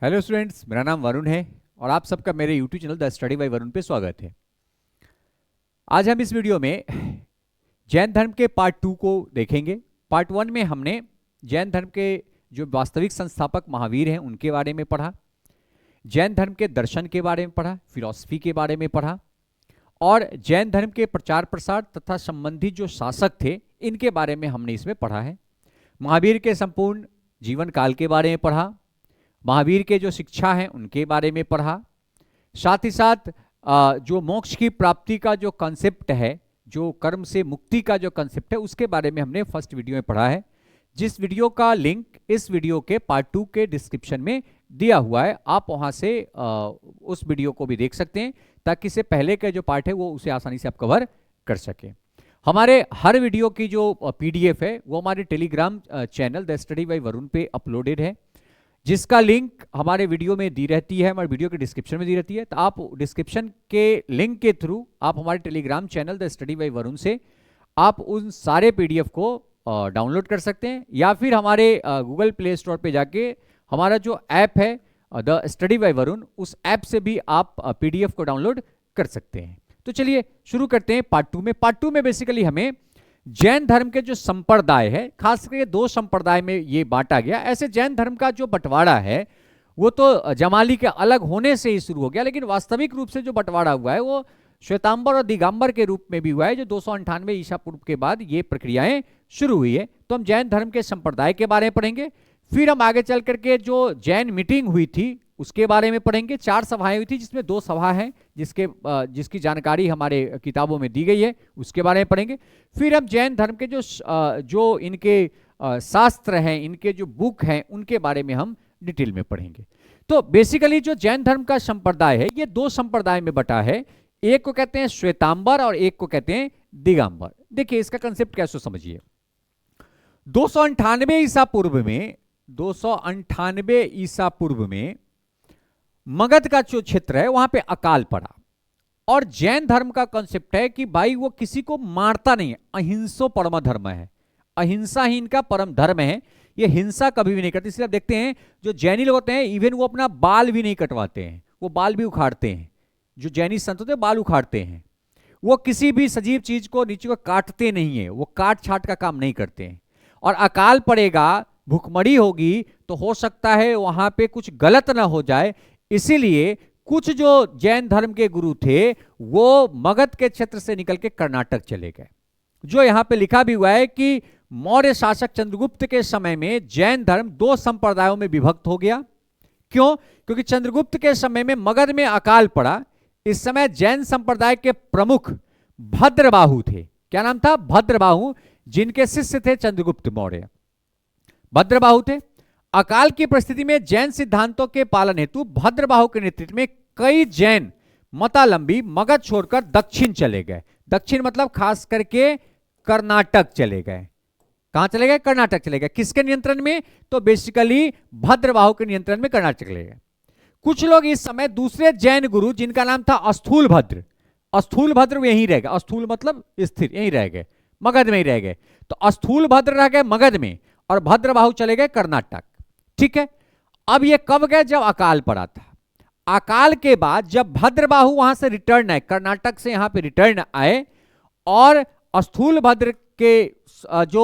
Hello students, मेरा नाम वरुण है और आप सबका मेरे YouTube channel the study bye Varun पे स्वागत है। आज हम इस वीडियो में जैन धर्म के पार्ट 2 को देखेंगे। पार्ट 1 में हमने जैन धर्म के जो वास्तविक संस्थापक महावीर हैं उनके बारे में पढ़ा, जैन धर्म के दर्शन के बारे में पढ़ा, फिलॉसफी के बारे में पढ़ा और जैन धर्म के प्रचार प्रसार तथा संबंधित जो शासक थे इनके बारे में हमने इसमें पढ़ा है। महावीर के संपूर्ण जीवन काल के बारे में पढ़ा, महावीर के जो शिक्षा हैं उनके बारे में पढ़ा, साथ ही साथ जो मोक्ष की प्राप्ति का जो कॉन्सेप्ट है, जो कर्म से मुक्ति का जो कॉन्सेप्ट है उसके बारे में हमने फर्स्ट वीडियो में पढ़ा है, जिस वीडियो का लिंक इस वीडियो के पार्ट 2 के डिस्क्रिप्शन में दिया हुआ है। आप वहां से उस वीडियो को भी देख सकते हैं ताकि इससे पहले का जो पार्ट है वो उसे आसानी से आप कवर कर सकें। हमारे हर वीडियो की जो PDF है वो हमारे Telegram channel the study bye Varun पे अपलोडेड है, जिसका लिंक हमारे वीडियो में दी रहती है, हमारे वीडियो के डिस्क्रिप्शन में दी रहती है। तो आप डिस्क्रिप्शन के लिंक के थ्रू आप हमारे Telegram channel the study bye Varun से आप उन सारे PDF को डाउनलोड कर सकते हैं, या फिर हमारे गूगल प्ले स्टोर पे जाके हमारा जो ऐप है द स्टडी बाय वरुण, उस ऐप से भी आप PDF को डाउनलोड कर सकते हैं। तो चलिए शुरू करते हैं पार्ट 2 में। पार्ट 2 में बेसिकली हमें जैन धर्म के जो संप्रदाय है, खास करके 2 संप्रदाय में ये बांटा गया। ऐसे जैन धर्म का जो बंटवारा है वो तो जमाली के अलग होने से ही शुरू हो गया, लेकिन वास्तविक रूप से जो बंटवारा हुआ है वो श्वेतांबर और दिगंबर के रूप में भी हुआ है, जो 298 ईसा पूर्व के बाद ये प्रक्रियाएं शुरू हुई है। तो हम जैन धर्म के संप्रदाय के बारे में पढ़ेंगे, फिर हम आगे चल करके जो जैन मीटिंग हुई थी उसके बारे में पढ़ेंगे। 4 सभाएं हुई थी जिसमें 2 सभा हैं जिसकी जानकारी हमारे किताबों में दी गई है, उसके बारे में पढ़ेंगे। फिर हम जैन धर्म के जो इनके शास्त्र हैं, इनके जो बुक हैं उनके बारे में हम डिटेल में पढ़ेंगे। तो बेसिकली जो जैन धर्म का संप्रदाय है ये 2 संप्रदाय में बटा है, एक को कहते हैं श्वेतांबर और एक को कहते हैं दिगंबर। देखिए इसका कंसेप्ट कैसे समझिए। 298 ईसा पूर्व में मगध का जो क्षेत्र है वहां पे अकाल पड़ा, और जैन धर्म का कॉन्सेप्ट है कि भाई वो किसी को मारता नहीं है, अहिंसो परम धर्म है, अहिंसा ही इनका परम धर्म है, ये हिंसा कभी भी नहीं करते। इसलिए आप देखते हैं जो जैनी लोग होते हैं इवन वो अपना बाल भी नहीं कटवाते हैं, वो बाल भी उखाड़ते हैं। जो जैनी संत होते हैं बाल उखाड़ते हैं, वो किसी भी सजीव चीज को नीचे को काटते नहीं है, वो काट छाट का काम नहीं करते हैं। और अकाल पड़ेगा, भूखमरी होगी तो हो सकता है वहां पे कुछ गलत ना हो जाए, इसीलिए कुछ जो जैन धर्म के गुरु थे वो मगध के क्षेत्र से निकल के कर्नाटक चले गए। जो यहां पे लिखा भी हुआ है कि मौर्य शासक चंद्रगुप्त के समय में जैन धर्म 2 संप्रदायों में विभक्त हो गया। क्यों? क्योंकि चंद्रगुप्त के समय में मगध में अकाल पड़ा। इस समय जैन संप्रदाय के प्रमुख भद्रबाहु थे। क्या नाम था? भद्रबाहु, जिनके शिष्य थे चंद्रगुप्त मौर्य। भद्रबाहु थे। अकाल की परिस्थिति में जैन सिद्धांतों के पालन हेतु भद्रबाहु के नेतृत्व में कई जैन मतालंबी मगध छोड़कर दक्षिण चले गए। दक्षिण मतलब खास करके कर्नाटक चले गए। कहां चले गए? कर्नाटक चले गए। किसके नियंत्रण में? तो बेसिकली भद्रबाहु के नियंत्रण में कर्नाटक चले गए। कुछ लोग इस समय दूसरे जैन गुरु जिनका नाम था स्थूल भद्र, स्थूल भद्र यहीं रह गए, स्थूल मतलब स्थिर, यहीं रह गए, मगध में ही रह गए। तो स्थूल भद्र रह गए मगध में और भद्रबाहु चले गए कर्नाटक। ठीक है। अब ये कब गए? जब अकाल पड़ा था। अकाल के बाद जब भद्रबाहु वहां से रिटर्न आए, कर्नाटक से यहां पे रिटर्न आए और स्थूल भद्र के जो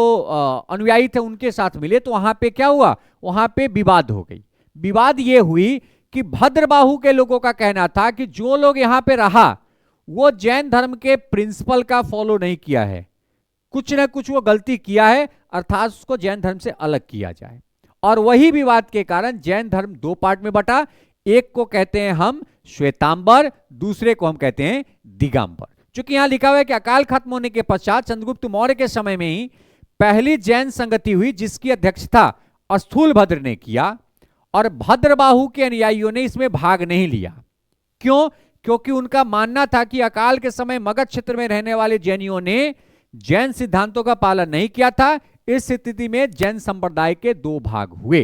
अनुयायी थे उनके साथ मिले, तो वहां पे क्या हुआ? वहां पे विवाद हो गई। विवाद ये हुई कि भद्रबाहु के लोगों का कहना था कि जो लोग यहां पे रहा वो जैन धर्म के प्रिंसिपल का फॉलो नहीं किया है, कुछ ना कुछ वो गलती किया है, अर्थात उसको जैन धर्म से अलग किया जाए। और वही विवाद के कारण जैन धर्म 2 पार्ट में बटा। एक को कहते हैं हम श्वेतांबर, दूसरे को हम कहते हैं दिगंबर। चूंकि यहां लिखा हुआ है कि अकाल खत्म होने के पश्चात चंद्रगुप्त मौर्य के समय में ही पहली जैन संगति हुई जिसकी अध्यक्षता स्थूल भद्र ने किया, और भद्रबाहु के अनुयायियों ने इसमें भाग नहीं लिया। क्यों? क्योंकि उनका मानना था कि अकाल के समय मगध क्षेत्र में रहने वाले जैनियों ने जैन सिद्धांतों का पालन नहीं किया था। इस स्थिति में जैन संप्रदाय के 2 भाग हुए,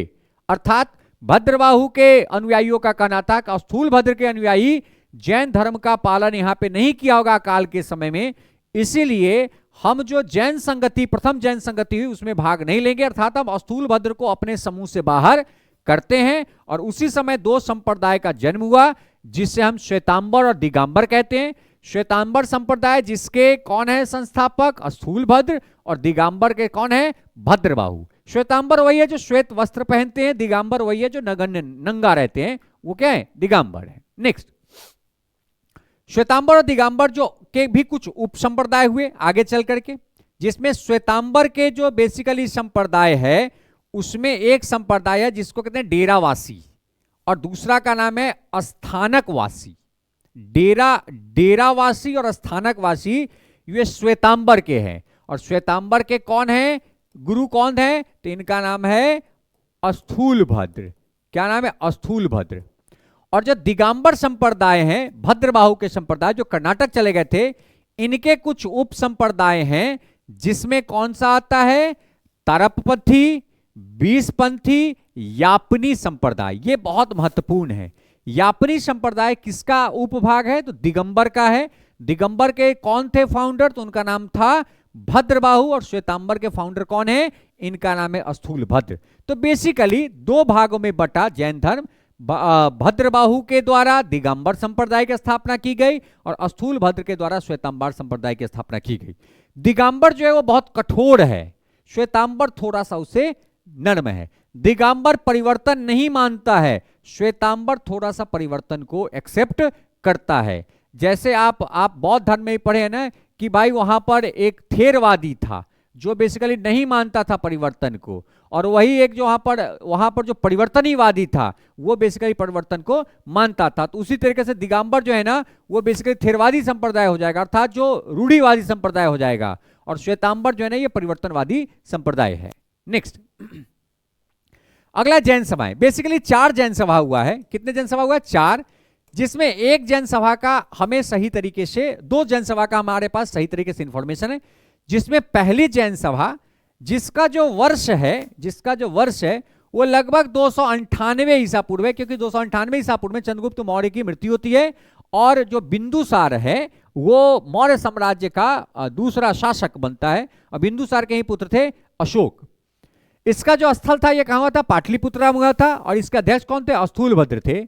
अर्थात भद्रबाहु के अनुयायियों का कहना था कि स्थूल भद्र के अनुयायी जैन धर्म का पालन यहां पे नहीं किया होगा अकाल के समय में, इसीलिए हम जो जैन संगति, प्रथम जैन संगति हुई उसमें भाग नहीं लेंगे, अर्थात हम स्थूल भद्र को अपने समूह से बाहर करते हैं। और उसी समय दो संप्रदाय का जन्म हुआ जिसे हम श्वेतांबर और दिगंबर कहते हैं। श्वेतांबर संप्रदाय जिसके कौन है संस्थापक, स्थूलभद्र, और दिगंबर के कौन है, भद्रबाहु। श्वेतांबर वही है जो श्वेत वस्त्र पहनते हैं, दिगंबर वही है जो नगण्य नंगा रहते हैं, वो क्या है, दिगंबर है। नेक्स्ट, श्वेतांबर और दिगंबर जो के भी कुछ उप संप्रदाय हुए आगे चल करके, जिसमें श्वेतांबर के जो बेसिकली संप्रदाय है उसमें एक संप्रदाय है जिसको कहते हैं डेरावासी, और दूसरा का नाम है स्थानकवासी। डेरावासी और स्थानकवासी ये श्वेतांबर के हैं। और श्वेतांबर के कौन है, गुरु कौन है, तो इनका नाम है स्थूलभद्र। क्या नाम है, स्थूलभद्र। और जो दिगंबर संप्रदाय हैं, भद्रबाहु के संप्रदाय जो कर्नाटक चले गए थे, इनके कुछ उप संप्रदाय हैं जिसमें कौन सा आता है, तरपपंथी, बीसपंथी, यापनी संप्रदाय। ये बहुत महत्वपूर्ण है। यापनी संप्रदाय किसका उपभाग है, तो दिगंबर का है। दिगंबर के कौन थे फाउंडर, तो उनका नाम था भद्रबाहु। और श्वेतांबर के फाउंडर कौन है, इनका नाम है स्थूलभद्र। तो बेसिकली दो भागों में बटा जैन धर्म। भद्रबाहु के द्वारा दिगंबर संप्रदाय की स्थापना की गई और स्थूलभद्र के द्वारा श्वेतांबर संप्रदाय की स्थापना की गई। दिगंबर जो है वो बहुत कठोर है, श्वेतांबर थोड़ा सा उसे नर्म है। दिगंबर परिवर्तन नहीं मानता है, श्वेतांबर थोड़ा सा परिवर्तन को एक्सेप्ट करता है। जैसे आप बौद्ध धर्म में ही पढ़े हैं ना कि भाई वहां पर एक थेरवादी था जो बेसिकली नहीं मानता था परिवर्तन को, और वही एक जो वहां पर जो परिवर्तनवादी था वो बेसिकली परिवर्तन को मानता था। तो उसी तरीके से दिगंबर जो है ना वो बेसिकली थेरवादी संप्रदाय हो जाएगा, अर्थात जो रूढ़िवादी संप्रदाय हो जाएगा, और श्वेतांबर जो है ना ये परिवर्तनवादी संप्रदाय है। नेक्स्ट, अगला जैन सभाएं। बेसिकली 4 जैन सभा हुआ है। कितने जैन सभा हुआ है, 4, जिसमें एक जैन सभा का हमें सही तरीके से, 2 जैन सभा का हमारे पास सही तरीके से इंफॉर्मेशन है। जिसमें पहली जैन सभा जिसका जो वर्ष है वो लगभग 298 ईसा पूर्व है, क्योंकि 298 ईसा पूर्व में चंद्रगुप्त मौर्य की मृत्यु होती है, और जो बिंदुसार है वो मौर्य साम्राज्य का दूसरा शासक बनता है, और बिंदुसार के ही पुत्र थे अशोक। इसका जो स्थल था ये कहां हुआ था, पाटलिपुत्रा में हुआ था, और इसके अध्यक्ष कौन थे, स्थूलभद्र थे।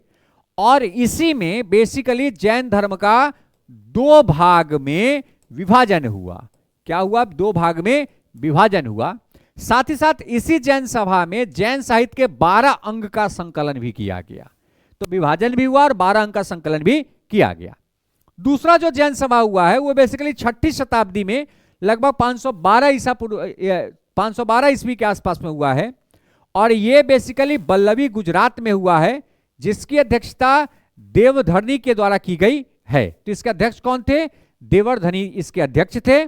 और इसी में बेसिकली जैन धर्म का 2 भाग में विभाजन हुआ। क्या हुआ, 2 भाग में विभाजन हुआ। साथ ही साथ इसी जैन सभा में जैन साहित्य के 12 अंग का संकलन भी किया गया। तो विभाजन भी हुआ और 12 अंग का संकलन भी किया गया। दूसरा जो जैन सभा हुआ है वो बेसिकली 6ठी शताब्दी में लगभग 512 ईस्वी के आसपास में हुआ है, और ये बेसिकली बल्लभी गुजरात में हुआ है, जिसकी अध्यक्षता देवधरनी के द्वारा की गई है। तो इसके अध्यक्ष कौन थे, देवधरनी इसके अध्यक्ष थे,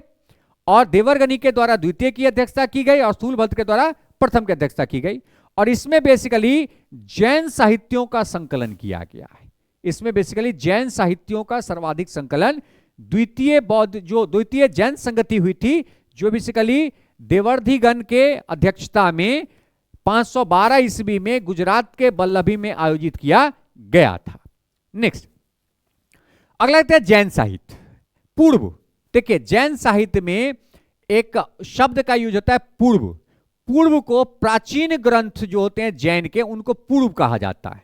और देवरगनी के द्वारा द्वितीय की अध्यक्षता की गई और स्थूलभद्र के द्वारा प्रथम की अध्यक्षता की गई। और इसमें बेसिकली जैन साहित्यों का संकलन किया गया है। इसमें बेसिकली जैन साहित्यों का सर्वाधिक संकलन द्वितीय जैन संगति हुई थी, जो बेसिकली देवर्धिगण के अध्यक्षता में 512 ईस्वी में गुजरात के बल्लभी में आयोजित किया गया था। नेक्स्ट, अगला है जैन साहित्य पूर्व। देखिए जैन साहित्य में एक शब्द का यूज होता है पूर्व। पूर्व को प्राचीन ग्रंथ जो होते हैं जैन के, उनको पूर्व कहा जाता है।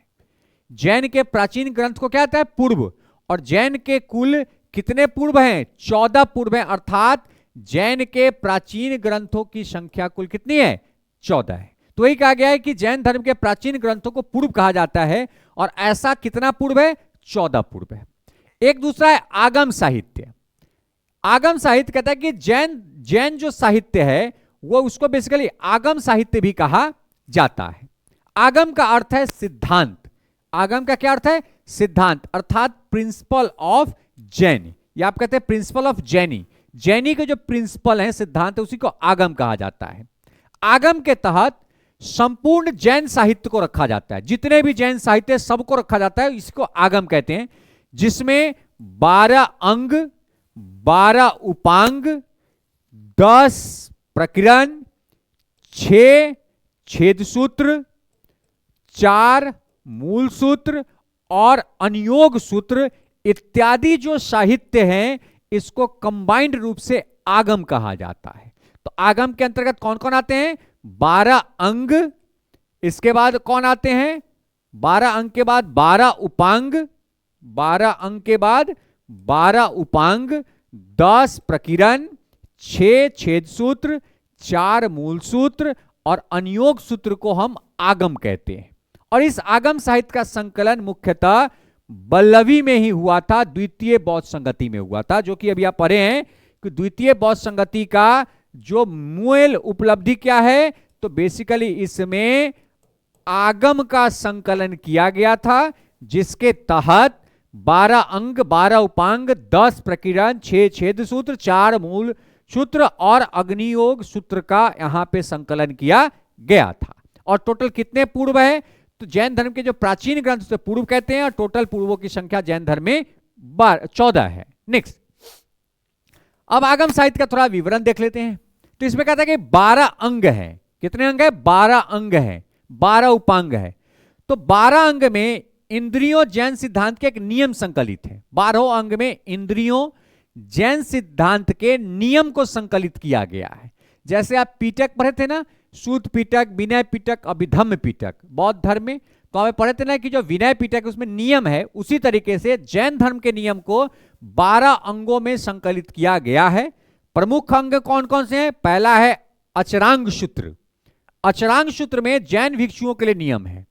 जैन के प्राचीन ग्रंथ को क्या होता है, पूर्व। और जैन के कुल कितने पूर्व हैं, 14 पूर्व हैं, अर्थात जैन के प्राचीन ग्रंथों की संख्या कुल कितनी है, 14 है। तो वही कहा गया है कि जैन धर्म के प्राचीन ग्रंथों को पूर्व कहा जाता है, और ऐसा कितना पूर्व है, 14 पूर्व है। एक दूसरा है आगम साहित्य। आगम साहित्य कहता है कि जैन जो साहित्य है वो उसको बेसिकली आगम साहित्य भी कहा जाता है। आगम का अर्थ है सिद्धांत। आगम का क्या अर्थ है, सिद्धांत, अर्थात प्रिंसिपल ऑफ जैन, या आप कहते हैं प्रिंसिपल ऑफ जैनी। जैनी के जो प्रिंसिपल हैं, सिद्धांत है, उसी को आगम कहा जाता है। आगम के तहत संपूर्ण जैन साहित्य को रखा जाता है, जितने भी जैन साहित्य सबको रखा जाता है, इसको आगम कहते हैं। जिसमें 12 अंग, 12 उपांग, 10 प्रकरण, 6 छेद सूत्र, 4 मूल सूत्र और अनुयोग सूत्र इत्यादि जो साहित्य हैं, इसको कंबाइंड रूप से आगम कहा जाता है। तो आगम के अंतर्गत कौन कौन आते हैं, 12 अंग, इसके बाद कौन आते हैं? 12 अंक के बाद 12 उपांग, 12 अंक के बाद 12 उपांग, 10 प्रकीर्णन, 6 छेद सूत्र, 4 मूल सूत्र और अनियोग सूत्र को हम आगम कहते हैं। और इस आगम साहित्य का संकलन मुख्यतः बल्लवी में ही हुआ था, द्वितीय बौद्ध संगति में हुआ था, जो कि अभी आप पढ़े हैं कि द्वितीय बौद्ध संगति का जो मूल उपलब्धि क्या है, तो बेसिकली इसमें आगम का संकलन किया गया था, जिसके तहत 12 अंग, 12 उपांग, 10 प्रकीर्णन, 6 छेद सूत्र, 4 मूल सूत्र और अग्नियोग सूत्र का यहां पे संकलन किया गया था। और टोटल कितने पूर्व है? तो जैन धर्म के जो प्राचीन ग्रंथ उसे पूर्व कहते हैं और टोटल पूर्वों की संख्या जैन धर्म में 14 है। नेक्स्ट, अब आगम साहित्य का थोड़ा विवरण देख लेते हैं। तो इसमें कहता है कि 12 अंग है। कितने अंग है? 12 अंग है, 12 उपांग है। तो 12 अंग में इंद्रियों जैन सिद्धांत के एक नियम संकलित है। 12 अंग में इंद्रियों जैन सिद्धांत के नियम को संकलित किया गया है। जैसे आप पीटक पढ़े थे ना, सूत पीटक, विनय पीटक, अभिधम्म पीटक बौद्ध धर्म में, तो हमें पढ़े थे ना कि जो विनय पीटक उसमें नियम है, उसी तरीके से जैन धर्म के नियम को 12 अंगों में संकलित किया गया है। प्रमुख अंग कौन कौन से हैं? पहला है अचरांग सूत्र। अचरांग सूत्र में जैन भिक्षुओं के लिए नियम है।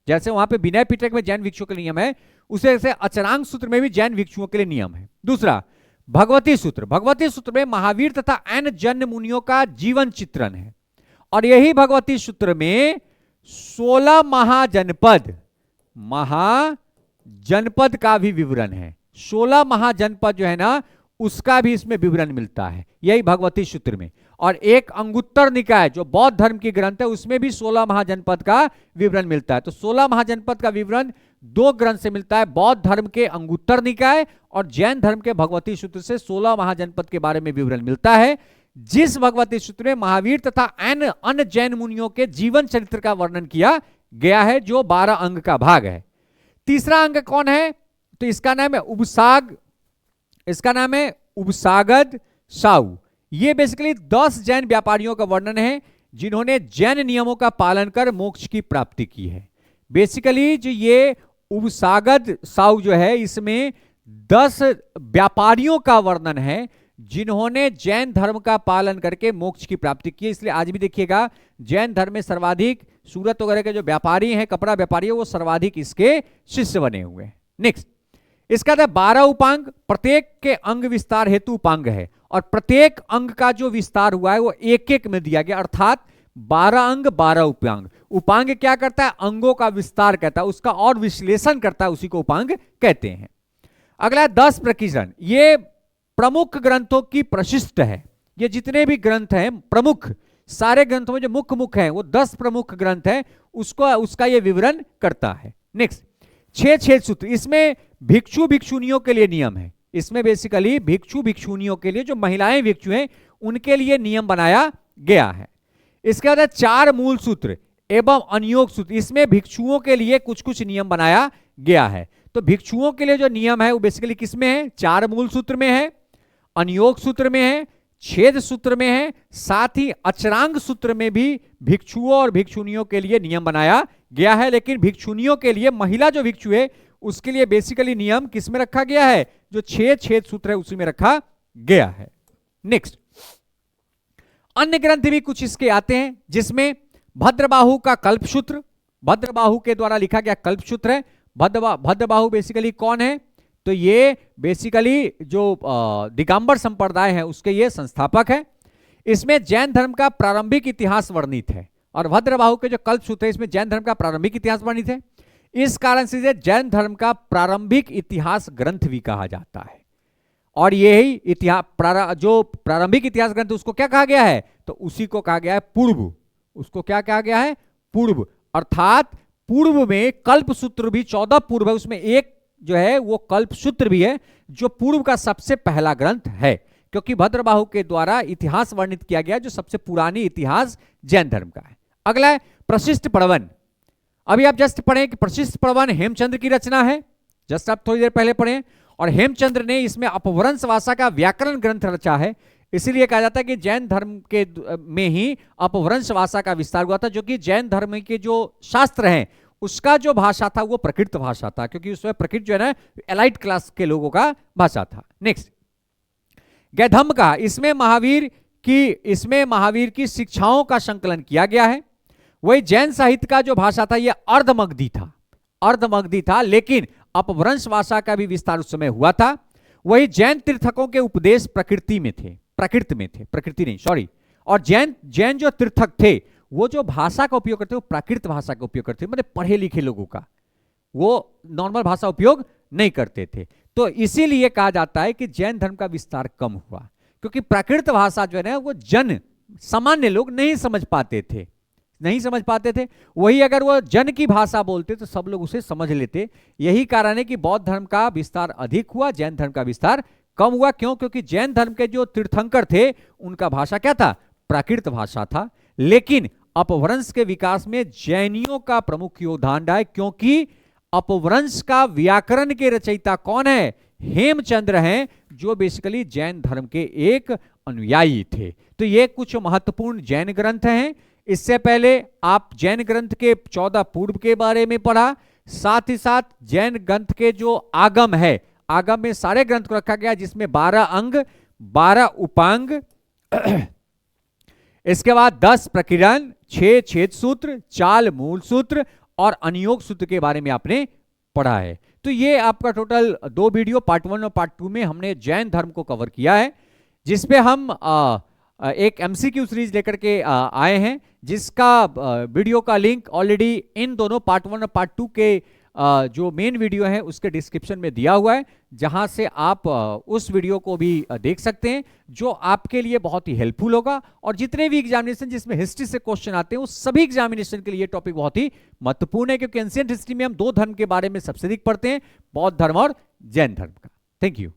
जैसे वहां पे विनय पिटक में जैन भिक्षुओं के लिए नियम है, उसे से अचरांग सूत्र में भी जैन भिक्षुओं के लिए नियम है। दूसरा भगवती सूत्र। भगवती सूत्र में महावीर तथा अन्य जैन मुनियों का जीवन चित्रण है। और यही भगवती सूत्र में 16 महाजनपद का भी विवरण है। 16 महाजनपद जो है ना, उसका भी इसमें विवरण मिलता है, यही भगवती सूत्र में। और एक अंगुत्तर निकाय जो बौद्ध धर्म की ग्रंथ है, उसमें भी 16 महाजनपद का विवरण मिलता है। तो 16 महाजनपद का विवरण 2 ग्रंथ से मिलता है, बौद्ध धर्म के अंगुत्तर निकाय और जैन धर्म के भगवती सूत्र से 16 महाजनपद के बारे में विवरण मिलता है, जिस भगवती सूत्र में महावीर तथा अन्य जैन मुनियों के जीवन चरित्र का वर्णन किया गया है, जो 12 अंग का भाग है। तीसरा अंग कौन है? तो इसका नाम है उपसाग। इसका नाम है उपसागद साउ। ये बेसिकली 10 जैन व्यापारियों का वर्णन है, जिन्होंने जैन नियमों का पालन कर मोक्ष की प्राप्ति की है। बेसिकली जो ये उपसागद साउ जो है, इसमें 10 व्यापारियों का वर्णन है, जिन्होंने जैन धर्म का पालन करके मोक्ष की प्राप्ति की है। इसलिए आज भी देखिएगा जैन धर्म में सर्वाधिक सूरत वगैरह के जो व्यापारी हैं, कपड़ा व्यापारी है, वो सर्वाधिक इसके शिष्य बने हुए हैं। नेक्स्ट, इसका था 12 उपांग। प्रत्येक के अंग विस्तार हेतु उपांग है, और प्रत्येक अंग का जो विस्तार हुआ है वो एक एक में दिया गया, अर्थात 12 अंग 12 उपांग। उपांग क्या करता है? अंगों का विस्तार करता है, उसका और विश्लेषण करता है, उसी को उपांग कहते हैं। अगला 10 प्रकीर्णन। ये प्रमुख ग्रंथों की प्रशिष्ट है। ये जितने भी ग्रंथ हैं प्रमुख, सारे ग्रंथों में जो मुख्य हैं वो 10 प्रमुख ग्रंथ हैं, उसका ये विवरण करता है। नेक्स्ट, 6 छेद सूत्र। इसमें भिक्षु भिक्षुनियों के लिए नियम है। इसमें बेसिकली भिक्षु भिक्षुनियों के लिए, जो महिलाएं भिक्षु हैं, उनके लिए नियम बनाया गया है। इसके बाद 4 मूल सूत्र एवं अनियोग सूत्र। इसमें भिक्षुओं के लिए कुछ कुछ नियम बनाया गया है। तो भिक्षुओं के लिए जो नियम है वो बेसिकली किसमें है? 4 मूल सूत्र में है, अनियोग सूत्र में है, छेद सूत्र में है, साथ ही अचरांग सूत्र में भी भिक्षुओं और भिक्षुनियों के लिए नियम बनाया गया है। लेकिन भिक्षुनियों के लिए, महिला जो भिक्षु है उसके लिए बेसिकली नियम किस में रखा गया है? जो 6 छेद सूत्र है उसी में रखा गया है। नेक्स्ट, अन्य ग्रंथ भी कुछ इसके आते हैं, जिसमें भद्रबाहु का कल्पसूत्र, भद्रबाहु के द्वारा लिखा गया कल्पसूत्र है। भद्रबाहु बेसिकली कौन है? तो ये बेसिकली जो दिगंबर संप्रदाय है उसके ये संस्थापक है। इसमें जैन धर्म का प्रारंभिक इतिहास वर्णित है, और भद्रबाहु के जो कल्पसूत्र है इसमें जैन धर्म का प्रारंभिक इतिहास वर्णित है। इस कारण से जैन धर्म का प्रारंभिक इतिहास ग्रंथ भी कहा जाता है। और यही इतिहास, जो प्रारंभिक इतिहास ग्रंथ उसको क्या कहा गया है? तो उसी को कहा गया है पूर्व। उसको क्या कहा गया है? पूर्व। अर्थात पूर्व में कल्पसूत्र भी 14 पूर्व है, उसमें एक जो है वो कल्पसूत्र भी है, जो पूर्व का सबसे पहला ग्रंथ है, क्योंकि भद्रबाहु के द्वारा इतिहास वर्णित किया गया, जो सबसे पुरानी इतिहास जैन धर्म का है। अगला है प्रशिष्ट प्रवन। अभी आप जस्ट पढ़े कि प्रशिष्ट प्रवन हेमचंद्र की रचना है, जस्ट आप थोड़ी देर पहले पढ़े। और हेमचंद्र ने इसमें अपभ्रंश भाषा का व्याकरण ग्रंथ रचा है। इसीलिए कहा जाता है कि जैन धर्म के में ही अपभ्रंश भाषा का विस्तार हुआ था, जो कि जैन धर्म के जो शास्त्र हैं उसका जो भाषा था वो प्रकृत भाषा था, क्योंकि उसमें प्रकृत जो है ना एलाइट क्लास के लोगों का भाषा था। नेक्स्ट, गैधम का, इसमें महावीर की शिक्षाओं का संकलन किया गया है। वही जैन साहित्य का जो भाषा था यह अर्धमगधी था, लेकिन अपभ्रंश भाषा का भी विस्तार उस समय हुआ था। वही जैन तीर्थकों के उपदेश प्रकृति नहीं, सॉरी। और जैन जो तीर्थक थे वो जो भाषा का उपयोग करते वो प्राकृत भाषा का उपयोग करते, मतलब पढ़े लिखे लोगों का, वो नॉर्मल भाषा उपयोग नहीं करते थे। तो इसीलिए कहा जाता है कि जैन धर्म का विस्तार कम हुआ, क्योंकि प्राकृत भाषा जो है ना वो सामान्य लोग नहीं समझ पाते थे। वही अगर वो जन की भाषा बोलते तो सब लोग उसे समझ लेते। यही कारण है कि बौद्ध धर्म का विस्तार अधिक हुआ, जैन धर्म का विस्तार कम हुआ। क्यों? क्योंकि जैन धर्म के जो तीर्थंकर थे उनका भाषा क्या था? प्राकृत भाषा था। लेकिन अपभ्रंश के विकास में जैनियों का प्रमुख योगदान रहा है, क्योंकि अपभ्रंश का व्याकरण के रचयिता कौन है? हेमचंद्र हैं, जो बेसिकली जैन धर्म के एक अनुयायी थे। तो ये कुछ महत्वपूर्ण जैन ग्रंथ हैं। इससे पहले आप जैन ग्रंथ के 14 पूर्व के बारे में पढ़ा, साथ ही साथ जैन ग्रंथ के जो आगम है, आगम में सारे ग्रंथ को रखा गया, जिसमें 12 अंग, 12 उपांग, इसके बाद 10 प्रकीर्णन, 6 छेद सूत्र, 4 मूल सूत्र और अनियोग सूत्र के बारे में आपने पढ़ा है। तो ये आपका टोटल 2 वीडियो पार्ट 1 और पार्ट 2 में हमने जैन धर्म को कवर किया है, जिसपे हम एक एमसीक्यू सीरीज लेकर के आए हैं, जिसका वीडियो का लिंक ऑलरेडी इन दोनों पार्ट 1 और पार्ट 2 के जो मेन वीडियो है उसके डिस्क्रिप्शन में दिया हुआ है, जहां से आप उस वीडियो को भी देख सकते हैं, जो आपके लिए बहुत ही हेल्पफुल होगा। और जितने भी एग्जामिनेशन जिसमें हिस्ट्री से क्वेश्चन आते हैं उस सभी एग्जामिनेशन के लिए ये टॉपिक बहुत ही महत्वपूर्ण है, क्योंकि एंशिएंट हिस्ट्री में हम 2 धर्म के बारे में सबसे अधिक पढ़ते हैं, बौद्ध धर्म और जैन धर्म का। Thank you.